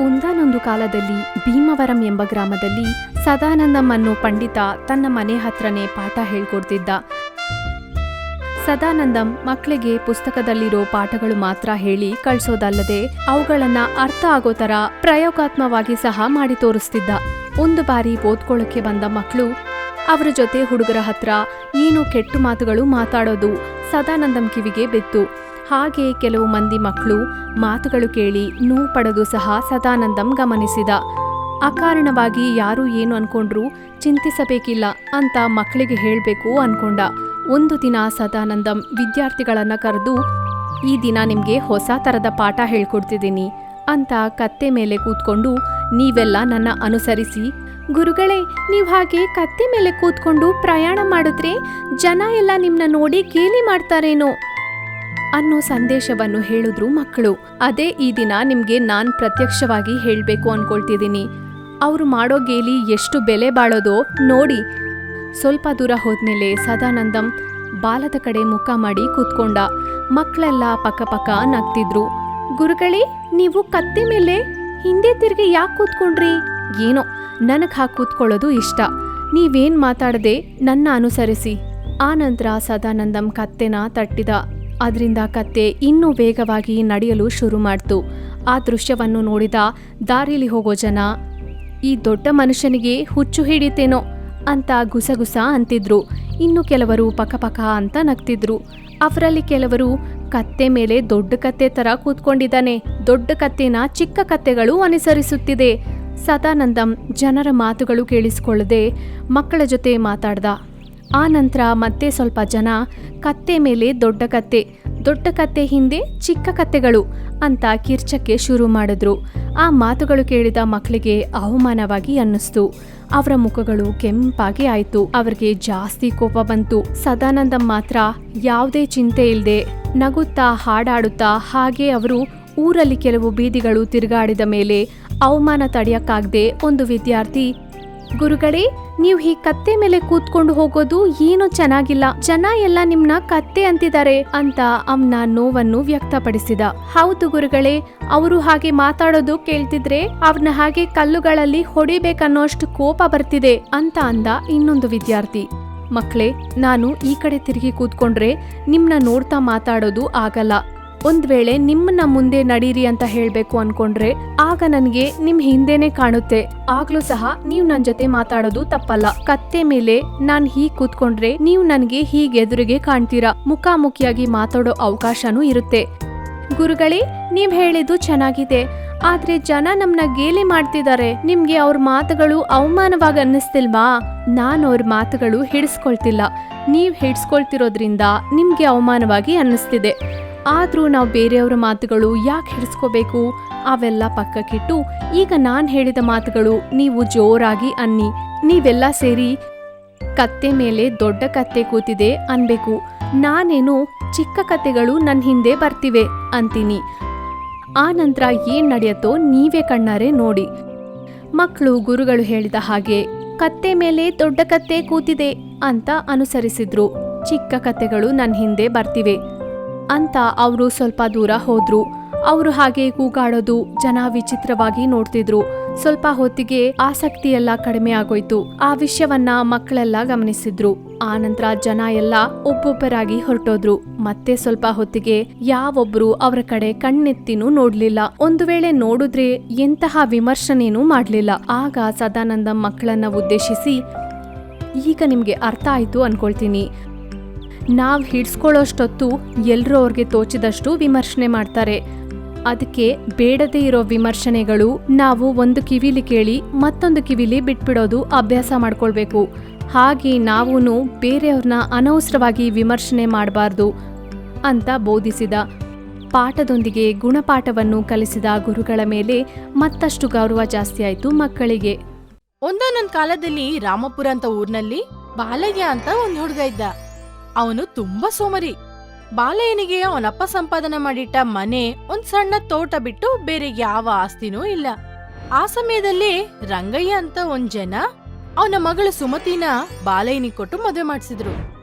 ಒಂದಾನೊಂದು ಕಾಲದಲ್ಲಿ ಭೀಮವರಂ ಎಂಬ ಗ್ರಾಮದಲ್ಲಿ ಸದಾನಂದಂ ಅನ್ನೋ ಪಂಡಿತ ತನ್ನ ಮನೆ ಹತ್ರನೇ ಪಾಠ ಹೇಳ್ಕೊಡ್ತಿದ್ದ. ಸದಾನಂದಂ ಮಕ್ಕಳಿಗೆ ಪುಸ್ತಕದಲ್ಲಿರೋ ಪಾಠಗಳು ಮಾತ್ರ ಹೇಳಿ ಕಳ್ಸೋದಲ್ಲದೆ ಅವುಗಳನ್ನ ಅರ್ಥ ಆಗೋ ತರ ಪ್ರಯೋಗಾತ್ಮಕವಾಗಿ ಸಹ ಮಾಡಿ ತೋರಿಸ್ತಿದ್ದ. ಒಂದು ಬಾರಿ ಓದ್ಕೊಳ್ಳೋಕೆ ಬಂದ ಮಕ್ಕಳು ಅವರ ಜೊತೆ ಹುಡುಗರ ಹತ್ರ ಏನು ಕೆಟ್ಟು ಮಾತುಗಳು ಮಾತಾಡೋದು ಸದಾನಂದಂ ಕಿವಿಗೆ ಬಿತ್ತು. ಹಾಗೆ ಕೆಲವು ಮಂದಿ ಮಕ್ಕಳು ಮಾತುಗಳು ಕೇಳಿ ನೋವು ಪಡೋದು ಸಹ ಸದಾನಂದಂ ಗಮನಿಸಿದ. ಅಕಾರಣವಾಗಿ ಯಾರು ಏನು ಅನ್ಕೊಂಡ್ರು ಚಿಂತಿಸಬೇಕಿಲ್ಲ ಅಂತ ಮಕ್ಕಳಿಗೆ ಹೇಳಬೇಕು ಅನ್ಕೊಂಡ. ಒಂದು ದಿನ ಸದಾನಂದಂ ವಿದ್ಯಾರ್ಥಿಗಳನ್ನ ಕರೆದು, ಈ ದಿನ ನಿಮ್ಗೆ ಹೊಸ ತರದ ಪಾಠ ಹೇಳ್ಕೊಡ್ತಿದ್ದೀನಿ ಅಂತ ಕತ್ತೆ ಮೇಲೆ ಕೂತ್ಕೊಂಡು ನೀವೆಲ್ಲ ನನ್ನ ಅನುಸರಿಸಿ. ಗುರುಗಳೇ, ನೀವ್ ಹಾಗೆ ಕತ್ತೆ ಮೇಲೆ ಕೂತ್ಕೊಂಡು ಪ್ರಯಾಣ ಮಾಡಿದ್ರೆ ಜನ ಎಲ್ಲ ನಿಮ್ನ ನೋಡಿ ಗೇಲಿ ಮಾಡ್ತಾರೇನೋ ಅನ್ನೋ ಸಂದೇಶವನ್ನು ಹೇಳಿದ್ರು ಮಕ್ಕಳು. ಅದೇ ಈ ದಿನ ನಿಮ್ಗೆ ನಾನ್ ಪ್ರತ್ಯಕ್ಷವಾಗಿ ಹೇಳ್ಬೇಕು ಅನ್ಕೊಳ್ತಿದ್ದೀನಿ. ಅವ್ರು ಮಾಡೋ ಗೇಲಿ ಎಷ್ಟು ಬೆಲೆ ಬಾಳೋದೋ ನೋಡಿ. ಸ್ವಲ್ಪ ದೂರ ಹೋದ್ಮೇಲೆ ಸದಾನಂದಂ ಬಾಲದ ಕಡೆ ಮುಖ ಮಾಡಿ ಕೂತ್ಕೊಂಡ. ಮಕ್ಕಳೆಲ್ಲ ಪಕ್ಕ ನಗ್ತಿದ್ರು. ಗುರುಗಳೇ, ನೀವು ಕತ್ತೆ ಮೇಲೆ ಹಿಂದೆ ತಿರುಗಿ ಯಾಕೆ ಕೂತ್ಕೊಂಡ್ರಿ? ಏನೋ ನನಗ್ ಹಾಗೆ ಕೂತ್ಕೊಳ್ಳೋದು ಇಷ್ಟ. ನೀವೇನ್ ಮಾತಾಡದೆ ನನ್ನ ಅನುಸರಿಸಿ. ಆ ನಂತರ ಸದಾನಂದಂ ಕತ್ತೆನ ತಟ್ಟಿದ. ಅದರಿಂದ ಕತ್ತೆ ಇನ್ನೂ ವೇಗವಾಗಿ ನಡೆಯಲು ಶುರು ಮಾಡ್ತು. ಆ ದೃಶ್ಯವನ್ನು ನೋಡಿದ ದಾರಿಲಿ ಹೋಗೋ ಜನ, ಈ ದೊಡ್ಡ ಮನುಷ್ಯನಿಗೆ ಹುಚ್ಚು ಹಿಡಿತೇನೋ ಅಂತ ಗುಸಗುಸ ಅಂತಿದ್ರು. ಇನ್ನು ಕೆಲವರು ಪಕ ಅಂತ ನಗ್ತಿದ್ರು. ಅವರಲ್ಲಿ ಕೆಲವರು, ಕತ್ತೆ ಮೇಲೆ ದೊಡ್ಡ ಕತ್ತೆ ತರ ಕೂತ್ಕೊಂಡಿದ್ದಾನೆ, ದೊಡ್ಡ ಕತ್ತೆನ ಚಿಕ್ಕ ಕತ್ತೆಗಳು ಅನುಸರಿಸುತ್ತಿದೆ. ಸದಾನಂದಂ ಜನರ ಮಾತುಗಳು ಕೇಳಿಸಿಕೊಳ್ಳದೆ ಮಕ್ಕಳ ಜೊತೆ ಮಾತಾಡ್ದ. ಆ ನಂತರ ಮತ್ತೆ ಸ್ವಲ್ಪ ಜನ ಕತ್ತೆ ಮೇಲೆ ದೊಡ್ಡ ಕತ್ತೆ ಹಿಂದೆ ಚಿಕ್ಕ ಕತ್ತೆಗಳು ಅಂತ ಕಿರ್ಚಕ್ಕೆ ಶುರು ಮಾಡಿದ್ರು. ಆ ಮಾತುಗಳು ಕೇಳಿದ ಮಕ್ಕಳಿಗೆ ಅವಮಾನವಾಗಿ ಅನ್ನಿಸ್ತು. ಅವರ ಮುಖಗಳು ಕೆಂಪಾಗಿ ಆಯ್ತು. ಅವ್ರಿಗೆ ಜಾಸ್ತಿ ಕೋಪ ಬಂತು. ಸದಾನಂದಂ ಮಾತ್ರ ಯಾವುದೇ ಚಿಂತೆ ಇಲ್ದೆ ನಗುತ್ತಾ ಹಾಡಾಡುತ್ತಾ ಹಾಗೆ ಅವರು ಊರಲ್ಲಿ ಕೆಲವು ಬೀದಿಗಳು ತಿರುಗಾಡಿದ ಮೇಲೆ ಅವಮಾನ ತಡೆಯಕ್ಕಾಗದೆ ಒಂದು ವಿದ್ಯಾರ್ಥಿ, ಗುರುಗಳೇ, ನೀವು ಈ ಕತ್ತೆ ಮೇಲೆ ಕೂತ್ಕೊಂಡು ಹೋಗೋದು ಏನೂ ಚೆನ್ನಾಗಿಲ್ಲ, ಜನ ಎಲ್ಲ ನಿಮ್ನ ಕತ್ತೆ ಅಂತಿದ್ದಾರೆ ಅಂತ ಅವನ ನೋವನ್ನು ವ್ಯಕ್ತಪಡಿಸಿದ. ಹೌದು ಗುರುಗಳೇ, ಅವರು ಹಾಗೆ ಮಾತಾಡೋದು ಕೇಳ್ತಿದ್ರೆ ಅವ್ರನ್ನ ಹಾಗೆ ಕಲ್ಲುಗಳಲ್ಲಿ ಹೊಡಿಬೇಕನ್ನೋಷ್ಟು ಕೋಪ ಬರ್ತಿದೆ ಅಂತ ಅಂದ ಇನ್ನೊಂದು ವಿದ್ಯಾರ್ಥಿ. ಮಕ್ಕಳೇ, ನಾನು ಈ ಕಡೆ ತಿರುಗಿ ಕೂತ್ಕೊಂಡ್ರೆ ನಿಮ್ನ ನೋಡ್ತಾ ಮಾತಾಡೋದು ಆಗಲ್ಲ. ಒಂದ್ ವೇಳೆ ನಿಮ್ಮನ್ನ ಮುಂದೆ ನಡೀರಿ ಅಂತ ಹೇಳ್ಬೇಕು ಅನ್ಕೊಂಡ್ರೆ ಆಗ ನನ್ಗೆ ನಿಮ್ ಹಿಂದೆನೆ ಕಾಣುತ್ತೆ. ಆಗ್ಲೂ ಸಹ ನೀವ್ ನನ್ ಜೊತೆ ಮಾತಾಡೋದು ತಪ್ಪಲ್ಲ. ಕತ್ತೆ ಮೇಲೆ ನಾನ್ ಹೀಗ್ ಕೂತ್ಕೊಂಡ್ರೆ ನೀವ್ ನನ್ಗೆ ಹೀಗೆ ಎದುರಿಗೆ ಕಾಣ್ತೀರಾ. ಮುಖಾಮುಖಿಯಾಗಿ ಮಾತಾಡೋ ಅವಕಾಶನೂ ಇರುತ್ತೆ. ಗುರುಗಳೇ, ನೀವ್ ಹೇಳಿದ್ದು ಚೆನ್ನಾಗಿದೆ, ಆದ್ರೆ ಜನ ನಮ್ನ ಗೇಲಿ ಮಾಡ್ತಿದ್ದಾರೆ. ನಿಮ್ಗೆ ಅವ್ರ ಮಾತುಗಳು ಅವಮಾನವಾಗಿ ಅನ್ನಿಸ್ತಿಲ್ವಾ? ನಾನ್ ಅವ್ರ ಮಾತುಗಳು ಹಿಡಿಸ್ಕೊಳ್ತಿಲ್ಲ, ನೀವ್ ಹಿಡಿಸ್ಕೊಳ್ತಿರೋದ್ರಿಂದ ನಿಮ್ಗೆ ಅವಮಾನವಾಗಿ ಅನ್ನಿಸ್ತಿದೆ. ಆದ್ರೂ ನಾವು ಬೇರೆಯವರ ಮಾತುಗಳು ಯಾಕೆ ಹಿಡಿಸ್ಕೋಬೇಕು? ಅವೆಲ್ಲ ಪಕ್ಕಕ್ಕಿಟ್ಟು ಈಗ ನಾನ್ ಹೇಳಿದ ಮಾತುಗಳು ನೀವು ಜೋರಾಗಿ ಅನ್ನಿ. ನೀವೆಲ್ಲ ಸೇರಿ ಕತ್ತೆ ಮೇಲೆ ದೊಡ್ಡ ಕತ್ತೆ ಕೂತಿದೆ ಅನ್ಬೇಕು. ನಾನೇನು ಚಿಕ್ಕ ಕತ್ತೆಗಳು ನನ್ ಹಿಂದೆ ಬರ್ತಿವೆ ಅಂತೀನಿ. ಆ ನಂತರ ಏನ್ ನಡೆಯತ್ತೋ ನೀವೇ ಕಣ್ಣಾರೆ ನೋಡಿ. ಮಕ್ಕಳು ಗುರುಗಳು ಹೇಳಿದ ಹಾಗೆ ಕತ್ತೆ ಮೇಲೆ ದೊಡ್ಡ ಕತ್ತೆ ಕೂತಿದೆ ಅಂತ ಅನುಸರಿಸಿದ್ರು. ಚಿಕ್ಕ ಕತ್ತೆಗಳು ನನ್ ಹಿಂದೆ ಬರ್ತಿವೆ ಅಂತ ಅವರು ಸ್ವಲ್ಪ ದೂರ ಹೋದ್ರು. ಅವರು ಹಾಗೆ ಕೂಗಾಡೋದು ಜನ ವಿಚಿತ್ರವಾಗಿ ನೋಡ್ತಿದ್ರು. ಸ್ವಲ್ಪ ಹೊತ್ತಿಗೆ ಆಸಕ್ತಿಯೆಲ್ಲ ಕಡಿಮೆ ಆಗೋಯ್ತು. ಆ ವಿಷಯವನ್ನ ಮಕ್ಕಳೆಲ್ಲ ಗಮನಿಸಿದ್ರು. ಆ ನಂತರ ಜನ ಎಲ್ಲ ಒಬ್ಬೊಬ್ಬರಾಗಿ ಹೊರಟೋದ್ರು. ಮತ್ತೆ ಸ್ವಲ್ಪ ಹೊತ್ತಿಗೆ ಯಾವೊಬ್ರು ಅವರ ಕಡೆ ಕಣ್ಣೆತ್ತಿನೂ ನೋಡ್ಲಿಲ್ಲ. ಒಂದು ವೇಳೆ ನೋಡಿದ್ರೆ ಎಂತಹ ವಿಮರ್ಶನೇನೂ ಮಾಡ್ಲಿಲ್ಲ. ಆಗ ಸದಾನಂದಂ ಮಕ್ಕಳನ್ನ ಉದ್ದೇಶಿಸಿ, ಈಗ ನಿಮ್ಗೆ ಅರ್ಥ ಆಯ್ತು ಅನ್ಕೊಳ್ತೀನಿ. ನಾವ್ ಹಿಡ್ಸ್ಕೊಳ್ಳೋಷ್ಟೊತ್ತು ಎಲ್ರೂ ಅವ್ರಿಗೆ ತೋಚಿದಷ್ಟು ವಿಮರ್ಶನೆ ಮಾಡ್ತಾರೆ. ಅದಕ್ಕೆ ಬೇಡದೇ ಇರೋ ವಿಮರ್ಶನೆಗಳು ನಾವು ಒಂದು ಕಿವಿಲಿ ಕೇಳಿ ಮತ್ತೊಂದು ಕಿವಿಲಿ ಬಿಟ್ಬಿಡೋದು ಅಭ್ಯಾಸ ಮಾಡ್ಕೊಳ್ಬೇಕು. ಹಾಗೆ ನಾವೂನು ಬೇರೆಯವ್ರನ್ನ ಅನವಸರವಾಗಿ ವಿಮರ್ಶನೆ ಮಾಡಬಾರ್ದು ಅಂತ ಬೋಧಿಸಿದ. ಪಾಠದೊಂದಿಗೆ ಗುಣಪಾಠವನ್ನು ಕಲಿಸಿದ ಗುರುಗಳ ಮೇಲೆ ಮತ್ತಷ್ಟು ಗೌರವ ಜಾಸ್ತಿ ಆಯ್ತು ಮಕ್ಕಳಿಗೆ. ಒಂದೊಂದೊಂದ್ ಕಾಲದಲ್ಲಿ ರಾಮಪುರ ಅಂತ ಊರ್ನಲ್ಲಿ ಬಾಲಯ್ಯ ಅಂತ ಒಂದ್ ಹುಡುಗ ಇದ್ದ. ಅವನು ತುಂಬಾ ಸೋಮರಿ. ಬಾಲಯ್ಯನಿಗೆ ಅವನಪ್ಪ ಸಂಪಾದನೆ ಮಾಡಿಟ್ಟ ಮನೆ, ಒಂದ್ ಸಣ್ಣ ತೋಟ ಬಿಟ್ಟು ಬೇರೆ ಯಾವ ಆಸ್ತಿನೂ ಇಲ್ಲ. ಆ ಸಮಯದಲ್ಲಿ ರಂಗಯ್ಯ ಅಂತ ಒಂದ್ ಜನ ಅವನ ಮಗಳು ಸುಮತಿನ ಬಾಲಯ್ಯನಿಗೆ ಕೊಟ್ಟು ಮದುವೆ ಮಾಡಿಸಿದ್ರು.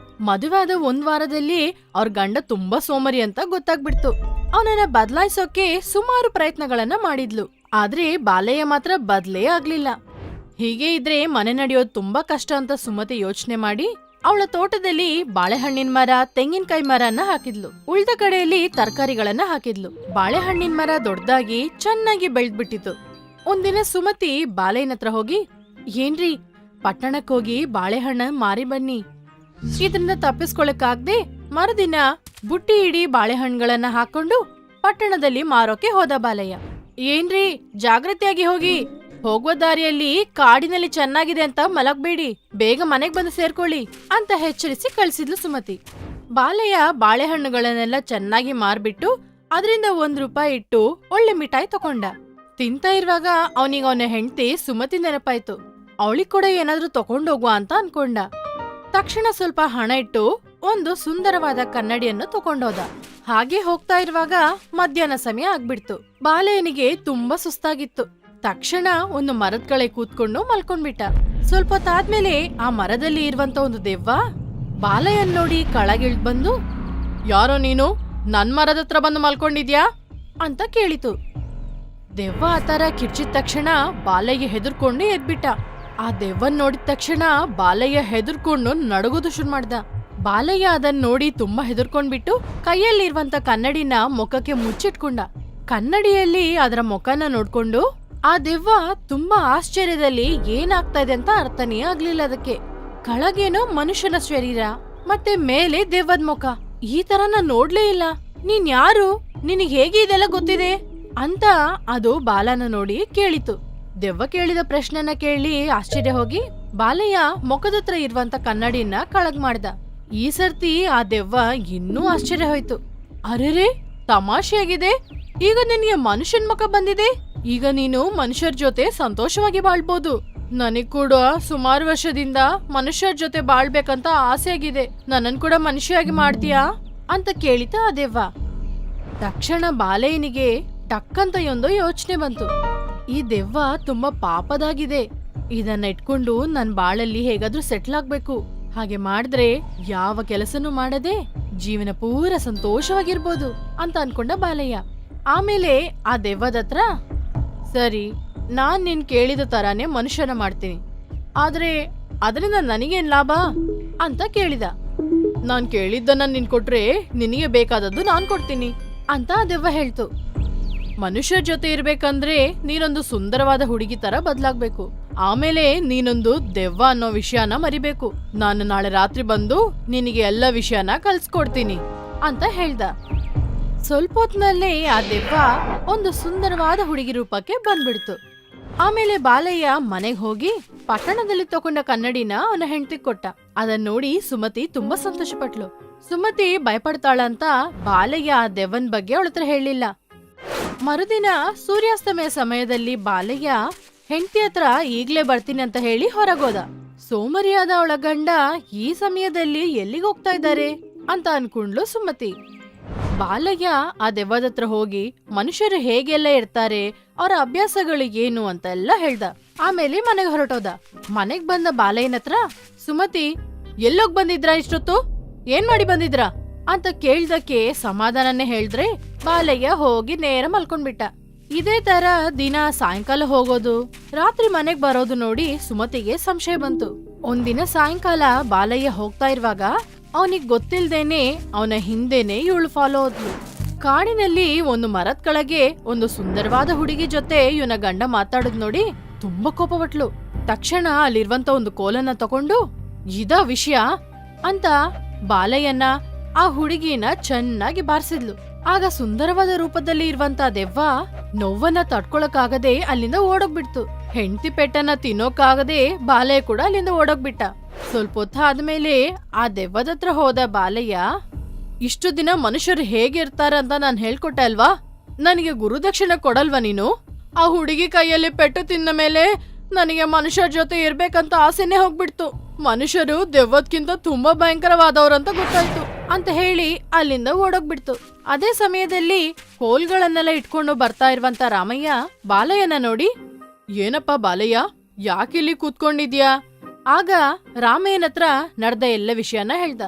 ಮದುವೆ ಆದ ಒಂದ್ ವಾರದಲ್ಲಿ ಅವ್ರ ಗಂಡ ತುಂಬಾ ಸೋಮರಿ ಅಂತ ಗೊತ್ತಾಗ್ಬಿಡ್ತು. ಅವನನ್ನ ಬದಲಾಯಿಸೋಕೆ ಸುಮಾರು ಪ್ರಯತ್ನಗಳನ್ನ ಮಾಡಿದ್ಲು. ಆದ್ರೆ ಬಾಲಯ್ಯ ಮಾತ್ರ ಬದ್ಲೇ ಆಗ್ಲಿಲ್ಲ. ಹೀಗೆ ಇದ್ರೆ ಮನೆ ನಡೆಯೋದು ತುಂಬಾ ಕಷ್ಟ ಅಂತ ಸುಮತಿ ಯೋಚನೆ ಮಾಡಿ ಅವಳ ತೋಟದಲ್ಲಿ ಬಾಳೆಹಣ್ಣಿನ ಮರ, ತೆಂಗಿನಕಾಯಿ ಮರನ ಹಾಕಿದ್ಲು. ಉಳ್ದ ಕಡೆಯಲ್ಲಿ ತರಕಾರಿಗಳನ್ನ ಹಾಕಿದ್ಲು. ಬಾಳೆಹಣ್ಣಿನ ಮರ ದೊಡ್ಡದಾಗಿ ಚೆನ್ನಾಗಿ ಬೆಳ್ದ್ಬಿಟ್ಟಿತ್ತು. ಒಂದಿನ ಸುಮತಿ ಬಾಲಯ್ಯನ ಹತ್ರ ಹೋಗಿ, ಏನ್ರಿ, ಪಟ್ಟಣಕ್ಕೋಗಿ ಬಾಳೆಹಣ್ಣ ಮಾರಿ ಬನ್ನಿ. ಇದರಿಂದ ತಪ್ಪಿಸ್ಕೊಳಕ್ಕಾಗ್ದೆ ಮರುದಿನ ಬುಟ್ಟಿ ಇಡೀ ಬಾಳೆಹಣ್ಣುಗಳನ್ನ ಹಾಕೊಂಡು ಪಟ್ಟಣದಲ್ಲಿ ಮಾರೋಕೆ ಹೋದ ಬಾಲಯ್ಯ. ಏನ್ರಿ, ಜಾಗ್ರತೆಯಾಗಿ ಹೋಗಿ, ಹೋಗುವ ದಾರಿಯಲ್ಲಿ ಕಾಡಿನಲ್ಲಿ ಚೆನ್ನಾಗಿದೆ ಅಂತ ಮಲಗ್ಬೇಡಿ, ಬೇಗ ಮನೆಗ್ ಬಂದು ಸೇರ್ಕೊಳ್ಳಿ ಅಂತ ಎಚ್ಚರಿಸಿ ಕಳ್ಸಿದ್ಲು ಸುಮತಿ. ಬಾಲಯ್ಯ ಬಾಳೆಹಣ್ಣುಗಳನ್ನೆಲ್ಲ ಚೆನ್ನಾಗಿ ಮಾರ್ಬಿಟ್ಟು ಅದರಿಂದ ₹1 ಇಟ್ಟು ಒಳ್ಳೆ ಮಿಠಾಯಿ ತಕೊಂಡ. ತಿಂತಾ ಇರುವಾಗ ಅವನಿಗೆ ಅವನ ಹೆಂಡತಿ ಸುಮತಿ ನೆನಪಾಯ್ತು. ಅವಳಿಗೆ ಕೂಡ ಏನಾದ್ರೂ ತಕೊಂಡೋಗುವ ಅಂತ ಅನ್ಕೊಂಡ. ತಕ್ಷಣ ಸ್ವಲ್ಪ ಹಣ ಇಟ್ಟು ಒಂದು ಸುಂದರವಾದ ಕನ್ನಡಿಯನ್ನು ತಕೊಂಡೋದ. ಹಾಗೆ ಹೋಗ್ತಾ ಇರುವಾಗ ಮಧ್ಯಾಹ್ನ ಸಮಯ ಆಗ್ಬಿಡ್ತು. ಬಾಲಯ್ಯನಿಗೆ ತುಂಬಾ ಸುಸ್ತಾಗಿತ್ತು. ತಕ್ಷಣ ಒಂದು ಮರದ ಕಳೆ ಕೂತ್ಕೊಂಡು ಮಲ್ಕೊಂಡ್ಬಿಟ್ಟ. ಸ್ವಲ್ಪ ಹೊತ್ತಾದ್ಮೇಲೆ ಆ ಮರದಲ್ಲಿ ಇರುವಂತ ಒಂದು ದೆವ್ವ ಬಾಲಯ್ಯನ್ ನೋಡಿ ಕೆಳಗಿಳ್ದ್ ಬಂದು, ಯಾರೋ ನೀನು, ನನ್ ಮರದ ಹತ್ರ ಬಂದು ಮಲ್ಕೊಂಡಿದ್ಯಾ ಅಂತ ಕೇಳಿತು. ದೆವ್ವ ಆತರ ಕಿರ್ಚಿದ ತಕ್ಷಣ ಬಾಲಯ್ಯ ಹೆದರ್ಕೊಂಡು ಎದ್ಬಿಟ್ಟ. ಆ ದೆವ್ವನ್ ನೋಡಿದ ತಕ್ಷಣ ಬಾಲಯ್ಯ ಹೆದರ್ಕೊಂಡು ನಡುಗೋದು ಶುರು ಮಾಡ್ದ. ಬಾಲಯ್ಯ ಅದನ್ನ ನೋಡಿ ತುಂಬಾ ಹೆದರ್ಕೊಂಡ್ಬಿಟ್ಟು ಕೈಯಲ್ಲಿರುವಂತ ಕನ್ನಡಿನ ಮುಖಕ್ಕೆ ಮುಚ್ಚಿಟ್ಕೊಂಡ. ಕನ್ನಡಿಯಲ್ಲಿ ಅದರ ಮುಖನ ನೋಡ್ಕೊಂಡು ಆ ದೆವ್ವ ತುಂಬಾ ಆಶ್ಚರ್ಯದಲ್ಲಿ ಏನಾಗ್ತಾ ಇದೆ ಅಂತ ಅರ್ಥನೇ ಆಗ್ಲಿಲ್ಲ ಅದಕ್ಕೆ. ಕೆಳಗೇನೋ ಮನುಷ್ಯನ ಶರೀರ, ಮತ್ತೆ ಮೇಲೆ ದೆವ್ವದ ಮುಖ. ಈ ತರ ನಾನ್ ನೋಡ್ಲೇ ಇಲ್ಲ. ನೀನ್ ಯಾರು? ನಿನಗ್ ಹೇಗೆ ಇದೆಲ್ಲ ಗೊತ್ತಿದೆ ಅಂತ ಅದು ಬಾಲನ ನೋಡಿ ಕೇಳಿತು. ದೆವ್ವ ಕೇಳಿದ ಪ್ರಶ್ನೆನ ಕೇಳಿ ಆಶ್ಚರ್ಯ ಹೋಗಿ ಬಾಲಯ್ಯ ಮುಖದತ್ರ ಇರುವಂತ ಕನ್ನಡಿನ ಕೆಳಗ್ ಮಾಡ್ದ. ಈ ಸರ್ತಿ ಆ ದೆವ್ವ ಇನ್ನೂ ಆಶ್ಚರ್ಯ ಹೋಯ್ತು. ಅರೆರೇ, ತಮಾಷೆಯಾಗಿದೆ, ಈಗ ನಿನಗೆ ಮನುಷ್ಯನ್ ಮುಖ ಬಂದಿದೆ. ಈಗ ನೀನು ಮನುಷ್ಯರ ಜೊತೆ ಸಂತೋಷವಾಗಿ ಬಾಳ್ಬೋದು. ನನಗ್ ಕೂಡ ಸುಮಾರು ವರ್ಷದಿಂದ ಮನುಷ್ಯರ ಜೊತೆ ಬಾಳ್ಬೇಕಂತ ಆಸೆ ಆಗಿದೆ. ನನ್ನನ್ ಕೂಡ ಮನುಷ್ಯಯಾಗಿ ಮಾಡ್ತೀಯಾ ಅಂತ ಕೇಳಿತ ಆ ದೆವ್ವ. ತಕ್ಷಣ ಬಾಲಯ್ಯನಿಗೆ ಟಕ್ಕಂತ ಒಂದು ಯೋಚನೆ ಬಂತು. ಈ ದೆವ್ವ ತುಂಬಾ ಪಾಪದಾಗಿದೆ. ಇದನ್ನ ಇಟ್ಕೊಂಡು ನನ್ ಬಾಳಲ್ಲಿ ಹೇಗಾದ್ರೂ ಸೆಟ್ಲ್ ಆಗ್ಬೇಕು. ಹಾಗೆ ಮಾಡಿದ್ರೆ ಯಾವ ಕೆಲಸನೂ ಮಾಡದೆ ಜೀವನ ಪೂರ ಸಂತೋಷವಾಗಿರ್ಬೋದು ಅಂತ ಅನ್ಕೊಂಡ ಬಾಲಯ್ಯ. ಆಮೇಲೆ ಆ ದೆವ್ವದತ್ರ, ಸರಿ, ನಾನ್ ನಿನ್ ಕೇಳಿದ ತರಾನೇ ಮನುಷ್ಯನ ಮಾಡ್ತೀನಿ, ಆದ್ರೆ ಅದರಿಂದ ನನಗೇನ್ ಲಾಭ ಅಂತ ಕೇಳಿದ. ನಾನ್ ಕೇಳಿದ್ದನ್ನ ನಿನ್ ಕೊಟ್ರೆ ನಿನಗೆ ಬೇಕಾದದ್ದು ನಾನ್ ಕೊಡ್ತೀನಿ ಅಂತ ಆ ದೆವ್ವ ಹೇಳ್ತು. ಮನುಷ್ಯರ ಜೊತೆ ಇರ್ಬೇಕಂದ್ರೆ ನೀನೊಂದು ಸುಂದರವಾದ ಹುಡುಗಿ ತರ ಬದ್ಲಾಗ್ಬೇಕು. ಆಮೇಲೆ ನೀನೊಂದು ದೆವ್ವ ಅನ್ನೋ ವಿಷಯನ ಮರಿಬೇಕು. ನಾನು ನಾಳೆ ರಾತ್ರಿ ಬಂದು ನಿನಗೆ ಎಲ್ಲ ವಿಷಯನ ಕಲ್ಸ್ಕೊಡ್ತೀನಿ ಅಂತ ಹೇಳ್ದ. ಸ್ವಲ್ಪ ಹೊತ್ನಲ್ಲೇ ಆ ದೆವ್ವ ಒಂದು ಸುಂದರವಾದ ಹುಡುಗಿ ರೂಪಕ್ಕೆ ಬಂದ್ಬಿಡ್ತು. ಆಮೇಲೆ ಬಾಲಯ್ಯ ಮನೆಗ್ ಹೋಗಿ ಪಟ್ಟಣದಲ್ಲಿ ತಗೊಂಡ ಕನ್ನಡಿನ ಅವನ ಹೆಂಡತಿ ಕೊಟ್ಟ. ಅದನ್ನ ನೋಡಿ ಸುಮತಿ ತುಂಬಾ ಸಂತೋಷಪಟ್ಲು. ಸುಮತಿ ಭಯಪಡ್ತಾಳಂತ ಬಾಲಯ್ಯ ಆ ದೆವ್ವನ್ ಬಗ್ಗೆ ಅವಳ ಹತ್ರ ಹೇಳಿಲ್ಲ. ಮರುದಿನ ಸೂರ್ಯಾಸ್ತಮಯ ಸಮಯದಲ್ಲಿ ಬಾಲಯ್ಯ ಹೆಂಡತಿ ಹತ್ರ ಈಗ್ಲೇ ಬರ್ತೀನಿ ಅಂತ ಹೇಳಿ ಹೊರಗೋದ. ಸೋಮರಿಯಾದ ಅವಳ ಗಂಡ ಈ ಸಮಯದಲ್ಲಿ ಎಲ್ಲಿಗೆ ಹೋಗ್ತಾ ಇದ್ದಾರೆ ಅಂತ ಅನ್ಕೊಂಡ್ಲು ಸುಮತಿ. ಬಾಲಯ್ಯ ಆ ದೆವ್ವದ ಹತ್ರ ಹೋಗಿ ಮನುಷ್ಯರು ಹೇಗೆಲ್ಲ ಇರ್ತಾರೆ, ಅವರ ಅಭ್ಯಾಸಗಳು ಏನು ಅಂತ ಎಲ್ಲ ಹೇಳ್ದ. ಆಮೇಲೆ ಮನೆಗೆ ಹೊರಟೋದ. ಮನೆಗ್ ಬಂದ ಬಾಲಯ್ಯನ ಹತ್ರ ಸುಮತಿ, ಎಲ್ಲೋಗ್ ಬಂದಿದ್ರಾ ಇಷ್ಟೊತ್ತು, ಏನ್ ಮಾಡಿ ಬಂದಿದ್ರಾ ಅಂತ ಕೇಳ್ದಕ್ಕೆ ಸಮಾಧಾನನೇ ಹೇಳಿದ್ರೆ ಬಾಲಯ್ಯ ಹೋಗಿ ನೇರ ಮಲ್ಕೊಂಡ್ಬಿಟ್ಟ. ಇದೇ ತರ ದಿನ ಸಾಯಂಕಾಲ ಹೋಗೋದು, ರಾತ್ರಿ ಮನೆಗ್ ಬರೋದು ನೋಡಿ ಸುಮತಿಗೆ ಸಂಶಯ ಬಂತು. ಒಂದಿನ ಸಾಯಂಕಾಲ ಬಾಲಯ್ಯ ಹೋಗ್ತಾ ಇರುವಾಗ ಅವನಿಗೆ ಗೊತ್ತಿಲ್ದೇನೆ ಅವನ ಹಿಂದೆನೆ ಇವಳು ಫಾಲೋ ಹೋದ್ಲು. ಕಾಡಿನಲ್ಲಿ ಒಂದು ಮರದ ಕೆಳಗೆ ಒಂದು ಸುಂದರವಾದ ಹುಡುಗಿ ಜೊತೆ ಇವನ ಗಂಡ ಮಾತಾಡೋದ್ ನೋಡಿ ತುಂಬಾ ಕೋಪಪಟ್ಲು. ತಕ್ಷಣ ಅಲ್ಲಿರುವಂತ ಒಂದು ಕೋಲನ್ನ ತಕೊಂಡು, ಇದಾ ವಿಷಯ ಅಂತ ಬಾಲಯ್ಯನ ಆ ಹುಡುಗಿನ ಚೆನ್ನಾಗಿ ಬಾರಿಸಿದ್ಲು. ಆಗ ಸುಂದರವಾದ ರೂಪದಲ್ಲಿ ಇರುವಂತ ದೆವ್ವ ನೋವನ್ನ ತಡ್ಕೊಳಕ್ಕಾಗದೆ ಅಲ್ಲಿಂದ ಓಡೋಗ್ಬಿಡ್ತು. ಹೆಂಡತಿ ಪೆಟ್ಟನ್ನ ತಿನ್ನೋಕಾಗದೆ ಬಾಲಯ್ಯ ಕೂಡ ಅಲ್ಲಿಂದ ಓಡೋಗ್ಬಿಟ್ಟ. ಸ್ವಲ್ಪ ಹೊತ್ತ ಆದ್ಮೇಲೆ ಆ ದೆವ್ವದ ಹತ್ರ ಹೋದ ಬಾಲಯ್ಯ, ಇಷ್ಟು ದಿನ ಮನುಷ್ಯರು ಹೇಗಿರ್ತಾರ ಅಂತ ನಾನ್ ಹೇಳ್ಕೊಟ್ಟೆ ಅಲ್ವಾ, ನನಗೆ ಗುರುದಕ್ಷಿಣೆ ಕೊಡಲ್ವಾ ನೀನು? ಆ ಹುಡುಗಿ ಕೈಯಲ್ಲಿ ಪೆಟ್ಟು ತಿಂದ ಮೇಲೆ ನನಗೆ ಮನುಷ್ಯರ ಜೊತೆ ಇರ್ಬೇಕಂತ ಆಸೆನೆ ಹೋಗ್ಬಿಡ್ತು. ಮನುಷ್ಯರು ದೆವ್ವದ್ಕಿಂತ ತುಂಬಾ ಭಯಂಕರವಾದವ್ರಂತ ಗೊತ್ತಾಯ್ತು ಅಂತ ಹೇಳಿ ಅಲ್ಲಿಂದ ಓಡೋಗ್ಬಿಡ್ತು. ಅದೇ ಸಮಯದಲ್ಲಿ ಕೋಲ್ಗಳನ್ನೆಲ್ಲ ಇಟ್ಕೊಂಡು ಬರ್ತಾ ಇರುವಂತ ರಾಮಯ್ಯ ಬಾಲಯ್ಯನ ನೋಡಿ, ಏನಪ್ಪ ಬಾಲಯ್ಯ, ಯಾಕಿಲ್ಲಿ ಕೂತ್ಕೊಂಡಿದ್ಯಾ? ಆಗ ರಾಮಯ್ಯನ ಹತ್ರ ನಡೆದ ಎಲ್ಲ ವಿಷಯನ ಹೇಳ್ದ.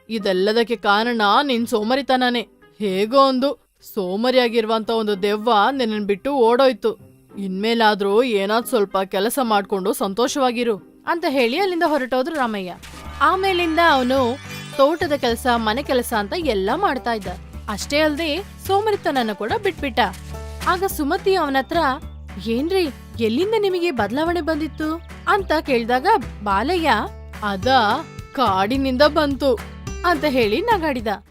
ಇದೆಲ್ಲದಕ್ಕೆ ಕಾರಣ ನಿನ್ ಸೋಮರಿತನನೇ. ಹೇಗೋ ಒಂದು ಸೋಮರಿಯಾಗಿರುವಂತ ಒಂದು ದೆವ್ವ ನಿನ್ನ ಬಿಟ್ಟು ಓಡೋಯ್ತು. ಇನ್ಮೇಲಾದ್ರೂ ಏನಾದ್ ಸ್ವಲ್ಪ ಕೆಲಸ ಮಾಡ್ಕೊಂಡು ಸಂತೋಷವಾಗಿರು ಅಂತ ಹೇಳಿ ಅಲ್ಲಿಂದ ಹೊರಟೋದ್ರು ರಾಮಯ್ಯ. ಆಮೇಲಿಂದ ಅವನು ತೋಟದ ಕೆಲಸ, ಮನೆ ಕೆಲಸ ಅಂತ ಎಲ್ಲಾ ಮಾಡ್ತಾ ಇದ್ದ. ಅಷ್ಟೇ ಅಲ್ದೆ ಸೋಮರಿತನನ್ನ ಕೂಡ ಬಿಟ್ಬಿಟ್ಟ. ಆಗ ಸುಮತಿ ಅವನತ್ರ, ಏನ್ರಿ, ಎಲ್ಲಿಂದ ನಿಮಗೆ ಬದಲಾವಣೆ ಬಂದಿತ್ತು ಅಂತ ಕೇಳಿದಾಗ ಬಾಲಯ್ಯ, ಅದ ಕಾಡಿನಿಂದ ಬಂತು ಅಂತ ಹೇಳಿ ನಗಾಡಿದ.